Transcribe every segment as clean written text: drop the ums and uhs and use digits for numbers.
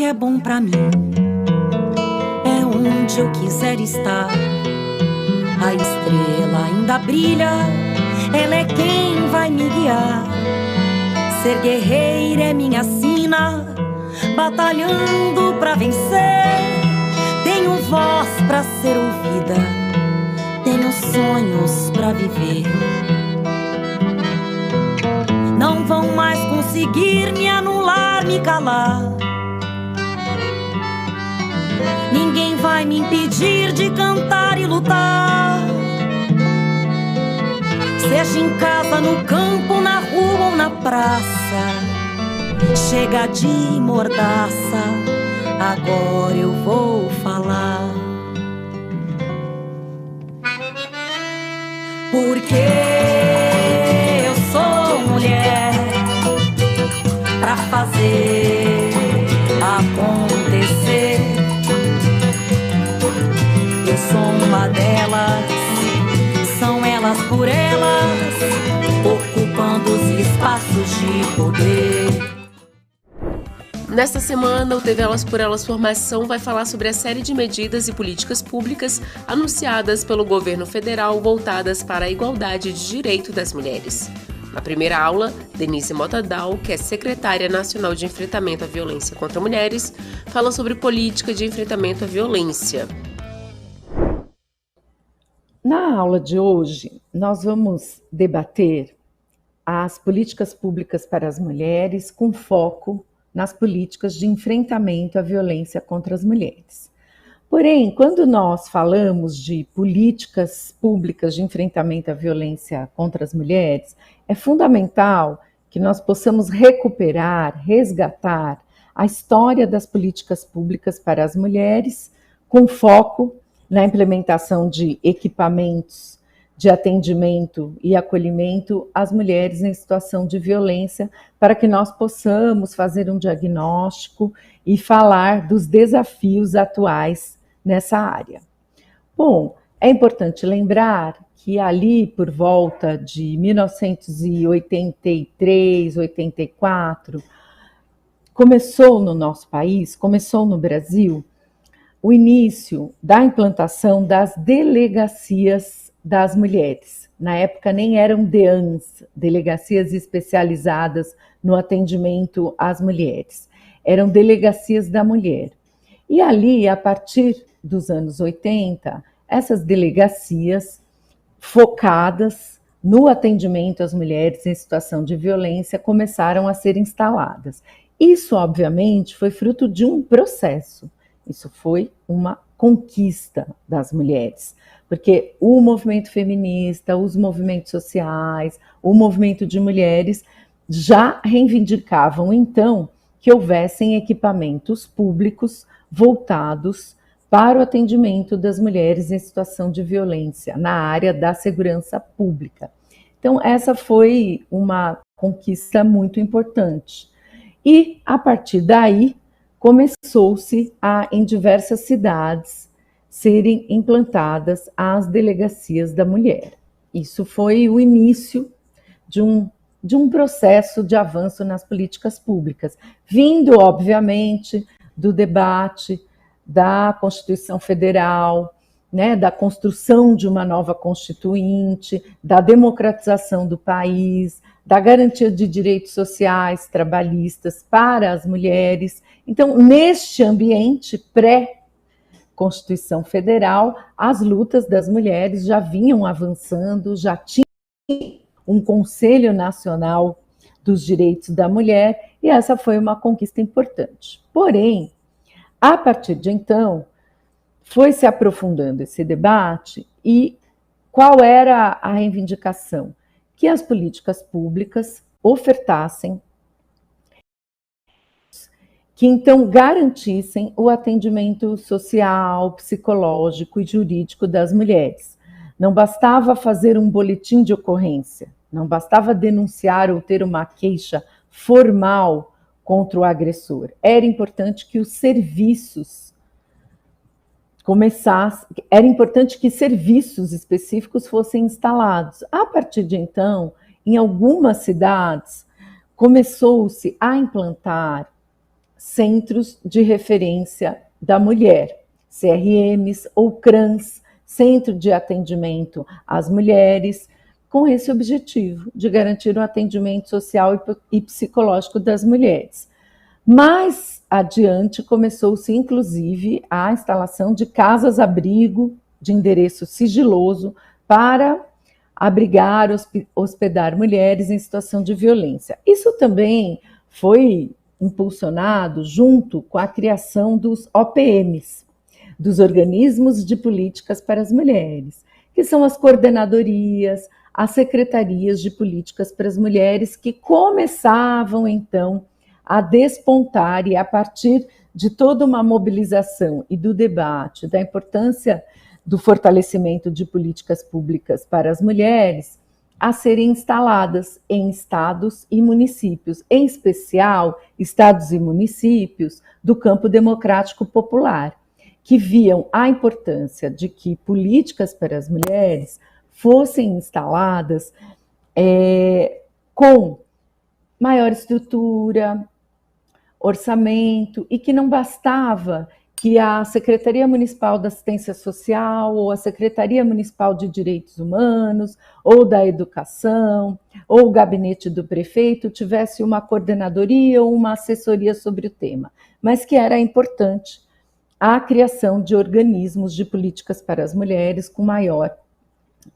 que é bom pra mim, é onde eu quiser estar. A estrela ainda brilha, ela é quem vai me guiar. Ser guerreira é minha sina, batalhando pra vencer. Tenho voz pra ser ouvida, tenho sonhos pra viver. Não vão mais conseguir me anular, me calar. Ninguém vai me impedir de cantar e lutar. Seja em casa, no campo, na rua ou na praça. Chega de mordaça, agora eu vou falar. Porque eu sou mulher pra fazer acontecer. Eu sou uma delas, são elas por elas, ocupando os espaços de poder. Nesta semana, o TV Elas por Elas Formação vai falar sobre a série de medidas e políticas públicas anunciadas pelo governo federal voltadas para a igualdade de direito das mulheres. Na primeira aula, Denise Motadal, que é secretária nacional de enfrentamento à violência contra mulheres, fala sobre política de enfrentamento à violência. Na aula de hoje, nós vamos debater as políticas públicas para as mulheres com foco nas políticas de enfrentamento à violência contra as mulheres. Porém, quando nós falamos de políticas públicas de enfrentamento à violência contra as mulheres, é fundamental que nós possamos recuperar, resgatar a história das políticas públicas para as mulheres, com foco na implementação de equipamentos de atendimento e acolhimento às mulheres em situação de violência, para que nós possamos fazer um diagnóstico e falar dos desafios atuais nessa área. Bom, é importante lembrar que ali por volta de 1983, 84, começou no nosso país, começou no Brasil, o início da implantação das delegacias das mulheres. Na época nem eram DEANs, delegacias especializadas no atendimento às mulheres. Eram delegacias da mulher. E ali, a partir dos anos 80, essas delegacias focadas no atendimento às mulheres em situação de violência começaram a ser instaladas. Isso, obviamente, foi fruto de um processo. Isso foi uma conquista das mulheres, porque o movimento feminista, os movimentos sociais, o movimento de mulheres já reivindicavam, então, que houvessem equipamentos públicos voltados para o atendimento das mulheres em situação de violência, na área da segurança pública. Então, essa foi uma conquista muito importante. E, a partir daí, começou-se a, em diversas cidades, serem implantadas as delegacias da mulher. Isso foi o início de um processo de avanço nas políticas públicas, vindo, obviamente, do debate da Constituição Federal, né, da construção de uma nova Constituinte, da democratização do país, da garantia de direitos sociais, trabalhistas para as mulheres. Então, neste ambiente pré-Constituição Federal, as lutas das mulheres já vinham avançando, já tinha um Conselho Nacional dos Direitos da Mulher, e essa foi uma conquista importante. Porém, a partir de então, foi se aprofundando esse debate, e qual era a reivindicação? Que as políticas públicas ofertassem, que então garantissem o atendimento social, psicológico e jurídico das mulheres. Não bastava fazer um boletim de ocorrência, não bastava denunciar ou ter uma queixa formal contra o agressor. Era importante que os serviços era importante que serviços específicos fossem instalados. A partir de então, em algumas cidades, começou-se a implantar Centros de Referência da Mulher, CRMs ou CRANs, Centro de Atendimento às Mulheres, com esse objetivo de garantir o atendimento social e psicológico das mulheres. Mais adiante, começou-se, inclusive, a instalação de casas-abrigo de endereço sigiloso para abrigar, hospedar mulheres em situação de violência. Isso também foi impulsionado junto com a criação dos OPMs, dos Organismos de Políticas para as Mulheres, que são as coordenadorias, as secretarias de políticas para as mulheres, que começavam, então, a despontar, e a partir de toda uma mobilização e do debate da importância do fortalecimento de políticas públicas para as mulheres, a serem instaladas em estados e municípios, em especial estados e municípios do campo democrático popular, que viam a importância de que políticas para as mulheres fossem instaladas com maior estrutura, orçamento, e que não bastava que a Secretaria Municipal da Assistência Social, ou a Secretaria Municipal de Direitos Humanos, ou da Educação, ou o gabinete do prefeito tivesse uma coordenadoria ou uma assessoria sobre o tema, mas que era importante a criação de organismos de políticas para as mulheres com maior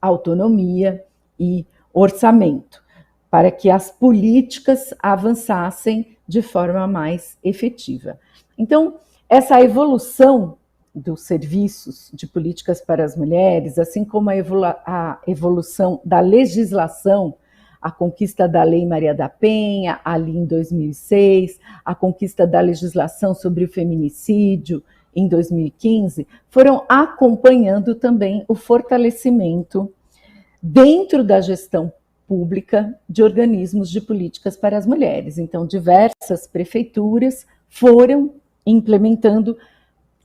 autonomia e orçamento, para que as políticas avançassem de forma mais efetiva. Então, essa evolução dos serviços de políticas para as mulheres, assim como a evolução da legislação, a conquista da Lei Maria da Penha, ali em 2006, a conquista da legislação sobre o feminicídio, em 2015, foram acompanhando também o fortalecimento dentro da gestão pública de organismos de políticas para as mulheres. Então, diversas prefeituras foram implementando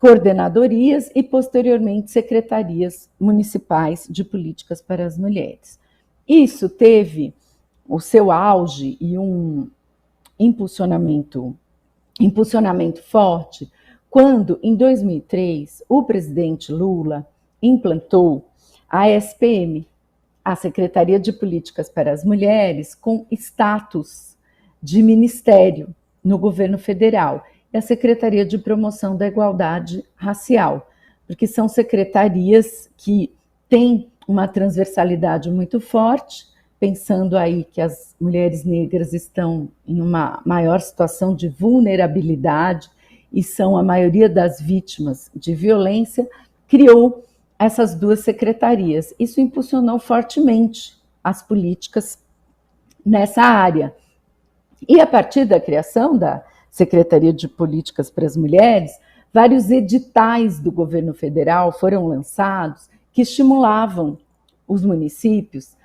coordenadorias e, posteriormente, secretarias municipais de políticas para as mulheres. Isso teve o seu auge e um impulsionamento forte quando, em 2003, o presidente Lula implantou a SPM, a Secretaria de Políticas para as Mulheres, com status de ministério no governo federal, e a Secretaria de Promoção da Igualdade Racial, porque são secretarias que têm uma transversalidade muito forte, pensando aí que as mulheres negras estão em uma maior situação de vulnerabilidade e são a maioria das vítimas de violência, criou essas duas secretarias. Isso impulsionou fortemente as políticas nessa área. E a partir da criação da Secretaria de Políticas para as Mulheres, vários editais do governo federal foram lançados que estimulavam os municípios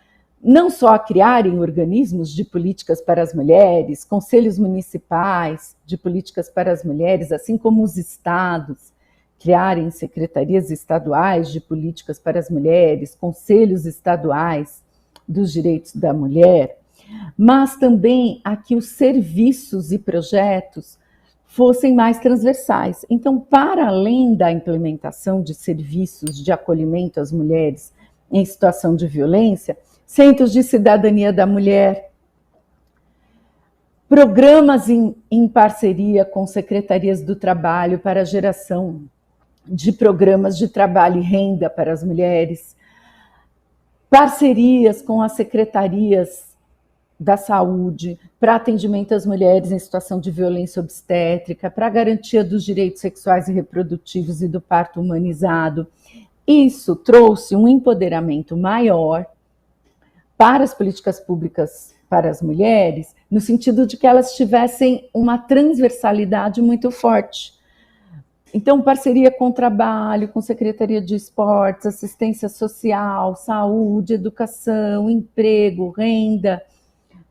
não só a criarem organismos de políticas para as mulheres, conselhos municipais de políticas para as mulheres, assim como os estados criarem secretarias estaduais de políticas para as mulheres, conselhos estaduais dos direitos da mulher, mas também a que os serviços e projetos fossem mais transversais. Então, para além da implementação de serviços de acolhimento às mulheres em situação de violência, centros de cidadania da mulher, programas em parceria com secretarias do trabalho para a geração de programas de trabalho e renda para as mulheres, parcerias com as secretarias da saúde para atendimento às mulheres em situação de violência obstétrica, para a garantia dos direitos sexuais e reprodutivos e do parto humanizado. Isso trouxe um empoderamento maior para as políticas públicas para as mulheres, no sentido de que elas tivessem uma transversalidade muito forte. Então, parceria com o trabalho, com Secretaria de Esportes, assistência social, saúde, educação, emprego, renda,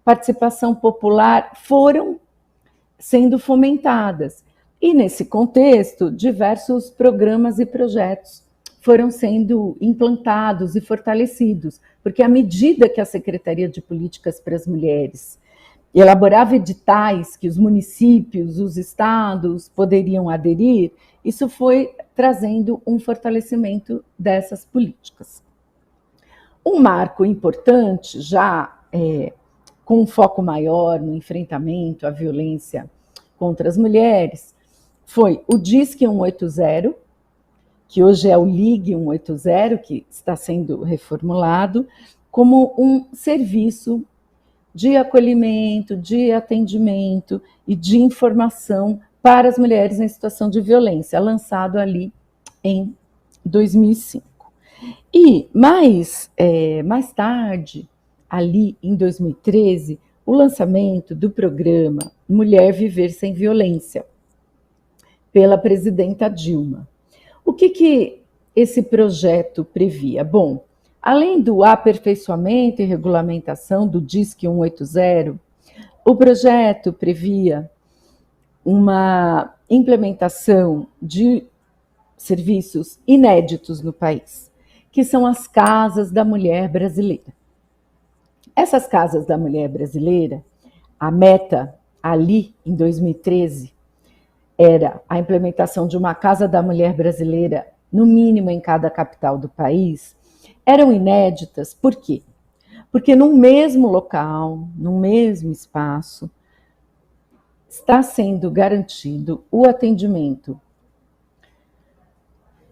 participação popular, foram sendo fomentadas. E, nesse contexto, diversos programas e projetos foram sendo implantados e fortalecidos, porque à medida que a Secretaria de Políticas para as Mulheres elaborava editais que os municípios, os estados poderiam aderir, isso foi trazendo um fortalecimento dessas políticas. Um marco importante, já com um foco maior no enfrentamento à violência contra as mulheres, foi o Disque 180, que hoje é o Ligue 180, que está sendo reformulado, como um serviço de acolhimento, de atendimento e de informação para as mulheres em situação de violência, lançado ali em 2005. E mais tarde, ali em 2013, o lançamento do programa Mulher Viver Sem Violência, pela presidenta Dilma. O que esse projeto previa? Bom, além do aperfeiçoamento e regulamentação do Disque 180, o projeto previa uma implementação de serviços inéditos no país, que são as Casas da Mulher Brasileira. Essas Casas da Mulher Brasileira, a meta ali em 2013 era a implementação de uma Casa da Mulher Brasileira, no mínimo em cada capital do país, eram inéditas. Por quê? Porque no mesmo local, no mesmo espaço, está sendo garantido o atendimento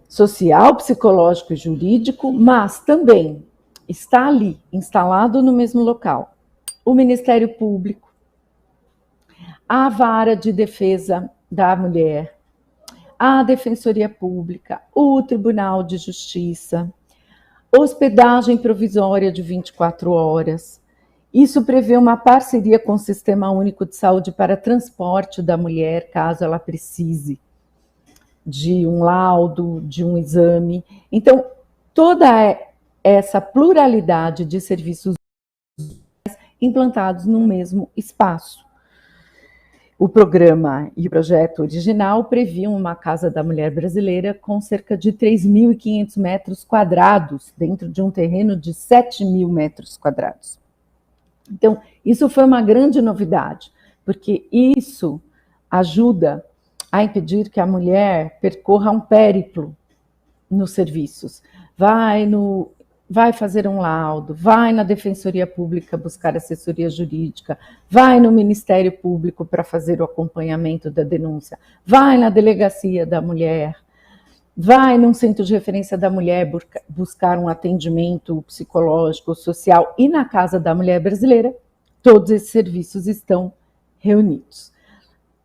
social, psicológico e jurídico, mas também está ali, instalado no mesmo local, o Ministério Público, a Vara de Defesa da Mulher, a Defensoria Pública, o Tribunal de Justiça, hospedagem provisória de 24 horas. Isso prevê uma parceria com o Sistema Único de Saúde para transporte da mulher, caso ela precise de um laudo, de um exame. Então, toda essa pluralidade de serviços implantados no mesmo espaço. O programa e o projeto original previam uma Casa da Mulher Brasileira com cerca de 3.500 metros quadrados, dentro de um terreno de 7.000 metros quadrados. Então, isso foi uma grande novidade, porque isso ajuda a impedir que a mulher percorra um périplo nos serviços. Vai fazer um laudo, vai na Defensoria Pública buscar assessoria jurídica, vai no Ministério Público para fazer o acompanhamento da denúncia, vai na Delegacia da Mulher, vai num Centro de Referência da Mulher buscar um atendimento psicológico, social, e na Casa da Mulher Brasileira, todos esses serviços estão reunidos.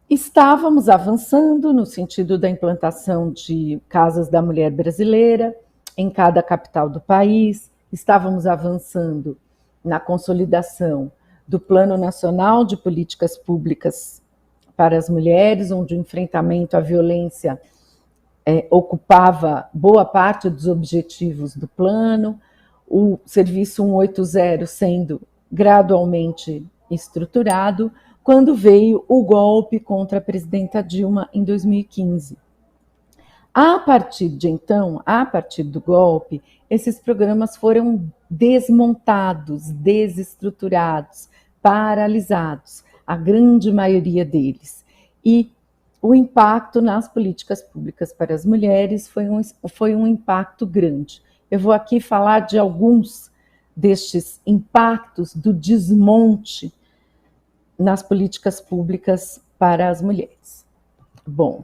Estávamos avançando no sentido da implantação de Casas da Mulher Brasileira em cada capital do país, estávamos avançando na consolidação do Plano Nacional de Políticas Públicas para as Mulheres, onde o enfrentamento à violência ocupava boa parte dos objetivos do plano, o Serviço 180 sendo gradualmente estruturado, quando veio o golpe contra a presidenta Dilma em 2015. A partir de então, a partir do golpe, esses programas foram desmontados, desestruturados, paralisados, a grande maioria deles. E o impacto nas políticas públicas para as mulheres foi um impacto grande. Eu vou aqui falar de alguns destes impactos do desmonte nas políticas públicas para as mulheres. Bom,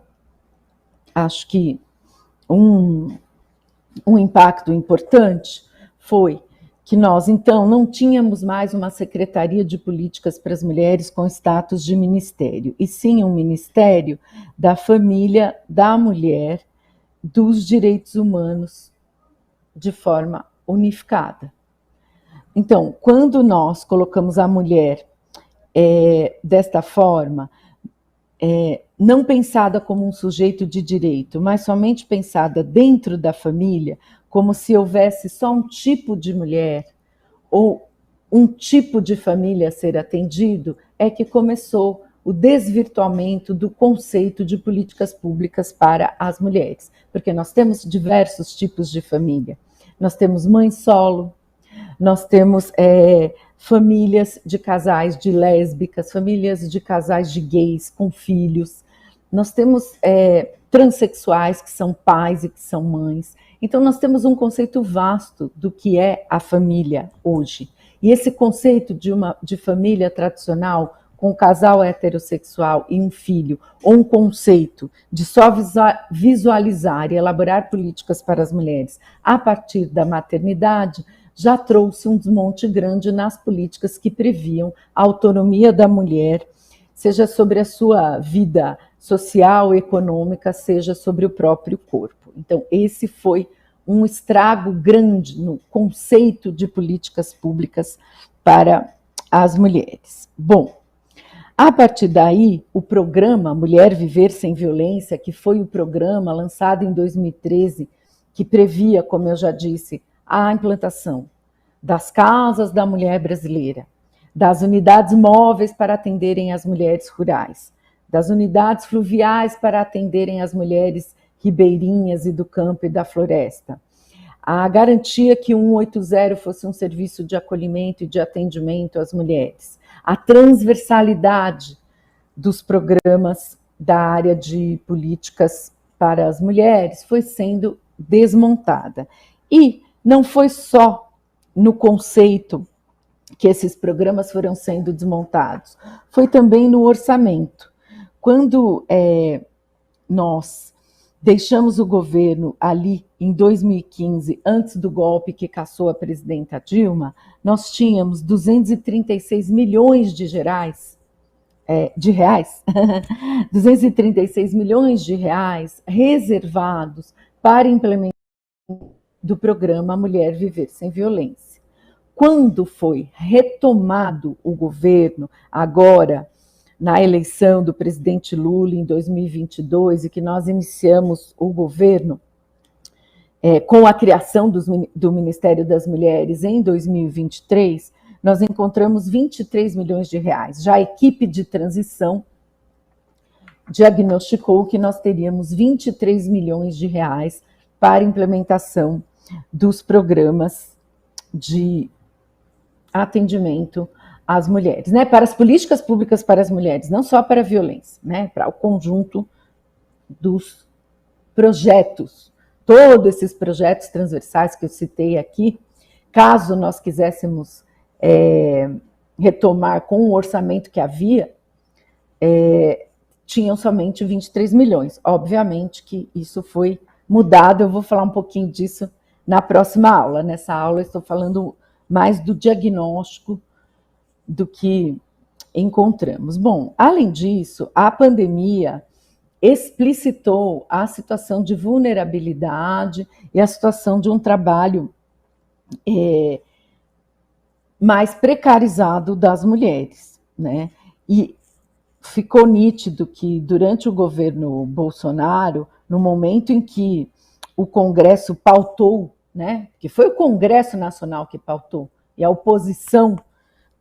acho que um impacto importante foi que nós, então, não tínhamos mais uma Secretaria de Políticas para as Mulheres com status de ministério, e sim um Ministério da Família, da Mulher, dos Direitos Humanos, de forma unificada. Então, quando nós colocamos a mulher desta forma, não pensada como um sujeito de direito, mas somente pensada dentro da família, como se houvesse só um tipo de mulher ou um tipo de família a ser atendido, é que começou o desvirtuamento do conceito de políticas públicas para as mulheres, porque nós temos diversos tipos de família. Nós temos mãe solo, nós temos famílias de casais de lésbicas, famílias de casais de gays com filhos, nós temos transexuais que são pais e que são mães. Então nós temos um conceito vasto do que é a família hoje. E esse conceito de família tradicional, com um casal heterossexual e um filho, ou um conceito de só visualizar e elaborar políticas para as mulheres a partir da maternidade, já trouxe um desmonte grande nas políticas que previam a autonomia da mulher, seja sobre a sua vida social, econômica, seja sobre o próprio corpo. Então, esse foi um estrago grande no conceito de políticas públicas para as mulheres. Bom, a partir daí, o programa Mulher Viver Sem Violência, que foi o programa lançado em 2013, que previa, como eu já disse, a implantação das casas da mulher brasileira, das unidades móveis para atenderem as mulheres rurais, das unidades fluviais para atenderem as mulheres ribeirinhas e do campo e da floresta, a garantia que o 180 fosse um serviço de acolhimento e de atendimento às mulheres, a transversalidade dos programas da área de políticas para as mulheres foi sendo desmontada. E não foi só no conceito que esses programas foram sendo desmontados, foi também no orçamento. Quando nós deixamos o governo ali em 2015, antes do golpe que cassou a presidenta Dilma, nós tínhamos 236 milhões de reais, 236 milhões de reais reservados para implementação do programa Mulher Viver Sem Violência. Quando foi retomado o governo, agora, na eleição do presidente Lula em 2022, e que nós iniciamos o governo com a criação do Ministério das Mulheres em 2023, nós encontramos 23 milhões de reais. Já a equipe de transição diagnosticou que nós teríamos 23 milhões de reais para implementação dos programas de atendimento às mulheres, né? Para as políticas públicas para as mulheres, não só para a violência, né? Para o conjunto dos projetos, todos esses projetos transversais que eu citei aqui, caso nós quiséssemos retomar com o orçamento que havia, tinham somente 23 milhões. Obviamente que isso foi mudado, eu vou falar um pouquinho disso na próxima aula. Nessa aula eu estou falando mais do diagnóstico do que encontramos. Bom, além disso, a pandemia explicitou a situação de vulnerabilidade e a situação de um trabalho mais precarizado das mulheres, né? E ficou nítido que durante o governo Bolsonaro, no momento em que o Congresso pautou, né, que foi o Congresso Nacional que pautou, e a oposição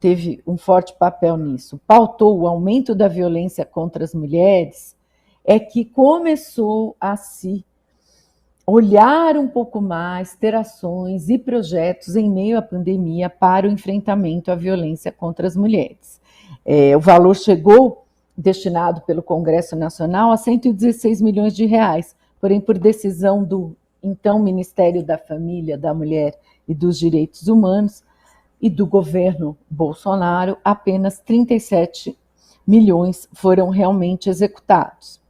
teve um forte papel nisso, pautou o aumento da violência contra as mulheres, é que começou a se olhar um pouco mais, ter ações e projetos em meio à pandemia para o enfrentamento à violência contra as mulheres. O valor chegou, destinado pelo Congresso Nacional, a 116 milhões de reais, porém, por decisão do então Ministério da Família, da Mulher e dos Direitos Humanos e do governo Bolsonaro, apenas 37 milhões foram realmente executados.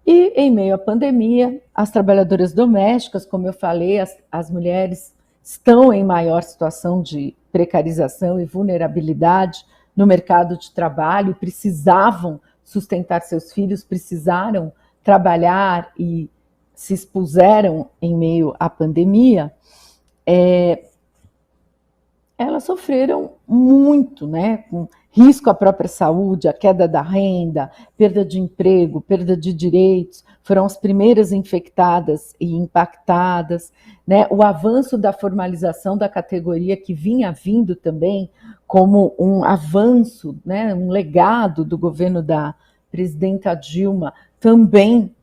E, em meio à pandemia, as trabalhadoras domésticas, como eu falei, as mulheres estão em maior situação de precarização e vulnerabilidade no mercado de trabalho, precisavam sustentar seus filhos, precisaram trabalhar e se expuseram em meio à pandemia, elas sofreram muito, né, com risco à própria saúde, a queda da renda, perda de emprego, perda de direitos, foram as primeiras infectadas e impactadas, né, o avanço da formalização da categoria que vinha vindo também como um avanço, né, um legado do governo da presidenta Dilma, também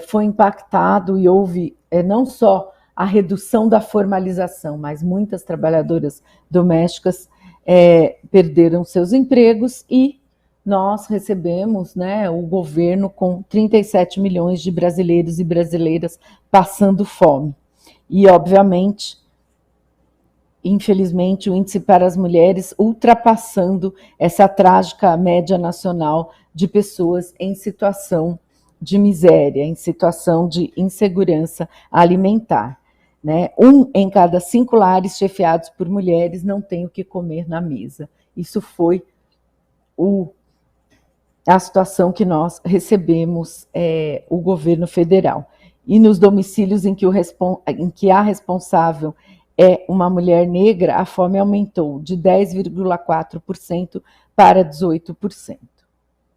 foi impactado e houve não só a redução da formalização, mas muitas trabalhadoras domésticas perderam seus empregos e nós recebemos, né, o governo com 37 milhões de brasileiros e brasileiras passando fome. E, obviamente, infelizmente, o índice para as mulheres ultrapassando essa trágica média nacional de pessoas em situação de miséria, em situação de insegurança alimentar. Né? 1 em cada 5 lares chefiados por mulheres não tem o que comer na mesa. Isso foi a situação que nós recebemos o governo federal. E nos domicílios em que a responsável é uma mulher negra, a fome aumentou de 10,4% para 18%,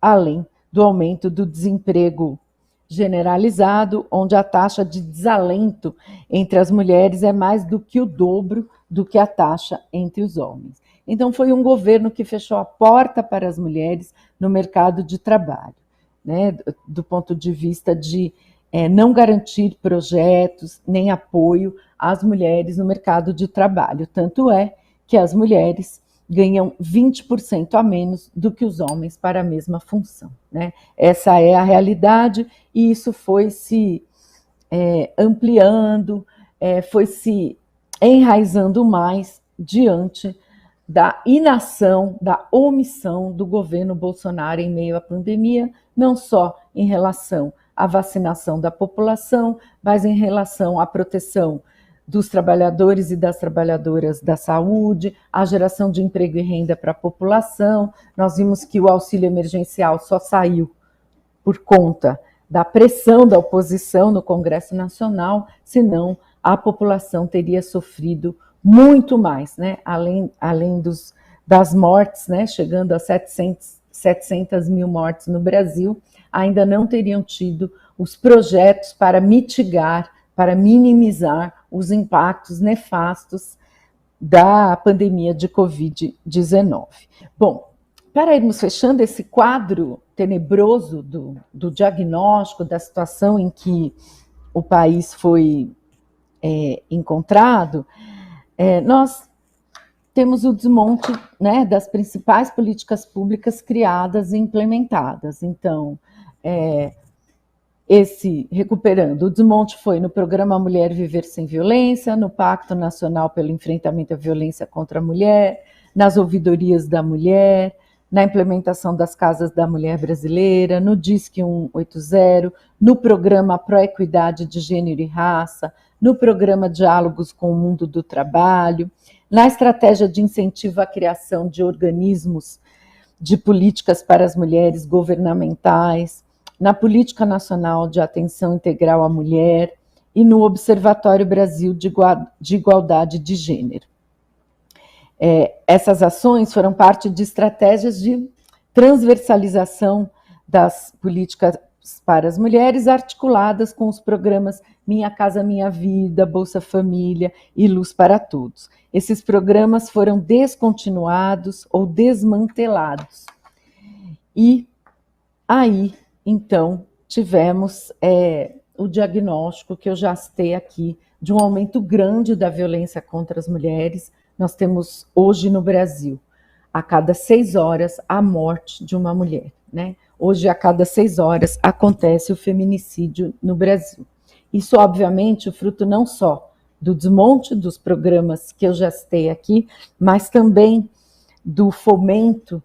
além do aumento do desemprego generalizado, onde a taxa de desalento entre as mulheres é mais do que o dobro do que a taxa entre os homens. Então, foi um governo que fechou a porta para as mulheres no mercado de trabalho, né, do ponto de vista de não garantir projetos nem apoio às mulheres no mercado de trabalho. Tanto é que as mulheres ganham 20% a menos do que os homens para a mesma função. Né? Essa é a realidade e isso foi se ampliando, foi se enraizando mais diante da inação, da omissão do governo Bolsonaro em meio à pandemia, não só em relação à vacinação da população, mas em relação à proteção dos trabalhadores e das trabalhadoras da saúde, a geração de emprego e renda para a população. Nós vimos que o auxílio emergencial só saiu por conta da pressão da oposição no Congresso Nacional, senão a população teria sofrido muito mais, né? Além das mortes, né? Chegando a 700 mil mortes no Brasil, ainda não teriam tido os projetos para mitigar, para minimizar os impactos nefastos da pandemia de Covid-19. Bom, para irmos fechando esse quadro tenebroso do diagnóstico da situação em que o país foi encontrado, nós temos o desmonte, né, das principais políticas públicas criadas e implementadas. Então, recuperando, o desmonte foi no Programa Mulher Viver Sem Violência, no Pacto Nacional pelo Enfrentamento à Violência contra a Mulher, nas ouvidorias da mulher, na implementação das Casas da Mulher Brasileira, no Disque 180, no Programa Pró-Equidade de Gênero e Raça, no Programa Diálogos com o Mundo do Trabalho, na estratégia de incentivo à criação de organismos de políticas para as mulheres governamentais, na Política Nacional de Atenção Integral à Mulher e no Observatório Brasil de Igualdade de Gênero. Essas ações foram parte de estratégias de transversalização das políticas para as mulheres, articuladas com os programas Minha Casa Minha Vida, Bolsa Família e Luz para Todos. Esses programas foram descontinuados ou desmantelados. E aí, então, tivemos o diagnóstico que eu já citei aqui, de um aumento grande da violência contra as mulheres. Nós temos hoje no Brasil, a cada 6 horas, a morte de uma mulher, né? Hoje, a cada 6 horas, acontece o feminicídio no Brasil. Isso, obviamente, é fruto não só do desmonte dos programas que eu já citei aqui, mas também do fomento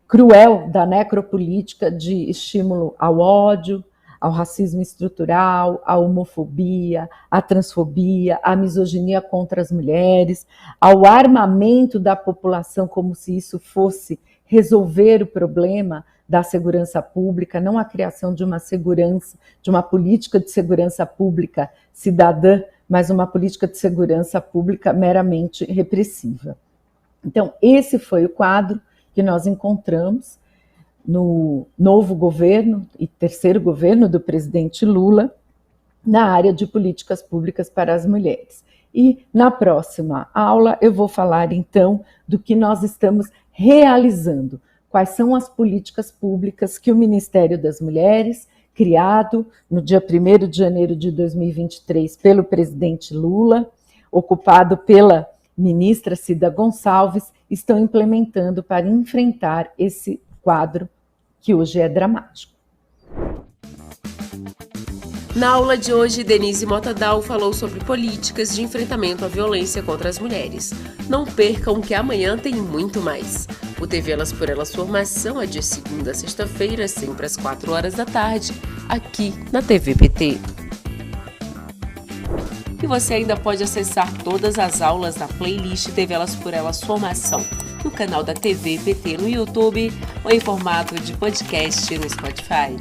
cruel da necropolítica de estímulo ao ódio, ao racismo estrutural, à homofobia, à transfobia, à misoginia contra as mulheres, ao armamento da população como se isso fosse resolver o problema da segurança pública, não a criação de uma segurança, de uma política de segurança pública cidadã, mas uma política de segurança pública meramente repressiva. Então, esse foi o quadro que nós encontramos no novo governo e terceiro governo do presidente Lula na área de políticas públicas para as mulheres. E na próxima aula eu vou falar então do que nós estamos realizando, quais são as políticas públicas que o Ministério das Mulheres, criado no dia 1º de janeiro de 2023 pelo presidente Lula, ocupado pela ministra Cida Gonçalves, estão implementando para enfrentar esse quadro que hoje é dramático. Na aula de hoje, Denise Motadal falou sobre políticas de enfrentamento à violência contra as mulheres. Não percam que amanhã tem muito mais. O TV Elas por Elas Formação é de segunda a sexta-feira, sempre às 4 horas da tarde, aqui na TV PT. E você ainda pode acessar todas as aulas da playlist TV Elas por Elas Formação no canal da TV PT no YouTube ou em formato de podcast no Spotify.